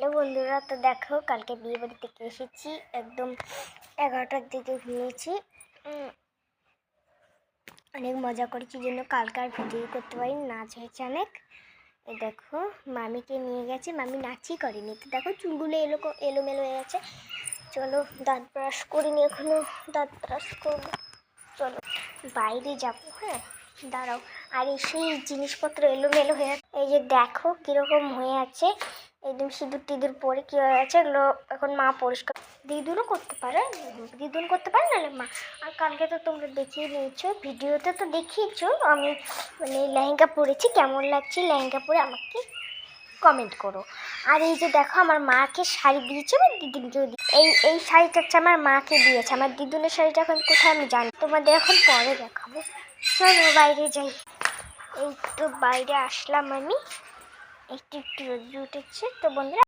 Hello বন্ধুরা, তো দেখো কালকে বিয়ে বাড়ি থেকে এসেছি, একদম 11টার দিকে ঘুমিয়েছি। অনেক মজা করেছি, জন্য কালকে আর ভিডিও করতে পারিনি, নাচ হয়েছে অনেক। এই দেখো মামিকে নিয়ে গেছে, মামি নাচই করেনি। তো দেখো চুলগুলো এলোমেলো হয়ে গেছে। চলো দাঁত ব্রাশ করিনি এখনো, দাঁত ব্রাশ করবো। চলো বাইরে যাবো, হ্যাঁ দাঁড়াও। আর এই সেই জিনিসপত্র এলোমেলো হয়ে আছে, এই যে দেখো কিরকম হয়ে আছে, একদম সিঁদুর টিঁদুর পরে কি হয়ে আছে, এগুলো এখন মা পরিষ্কার। দিদুনও করতে পারে, দিদুন করতে পারে, নাহলে মা। আর কালকে তো তোমরা দেখিয়ে নিয়েছো, ভিডিওতে তো দেখিয়েছো আমি মানে লেহেঙ্গা পরেছি। কেমন লাগছে লেহেঙ্গা পরে আমাকে কমেন্ট করো। আর এই যে দেখো আমার মাকে শাড়ি দিয়েছে, আমার দিদুনকেও এই শাড়িটা হচ্ছে আমার মাকে দিয়েছে। আমার দিদুনের শাড়িটা এখন কোথায় আমি জানি, তোমাদের এখন পরে দেখাবো। চলো বাইরে যাই। এই তো বাইরে আসলাম আমি, একটু রোদ্র উঠেছে তো বন্ধুরা।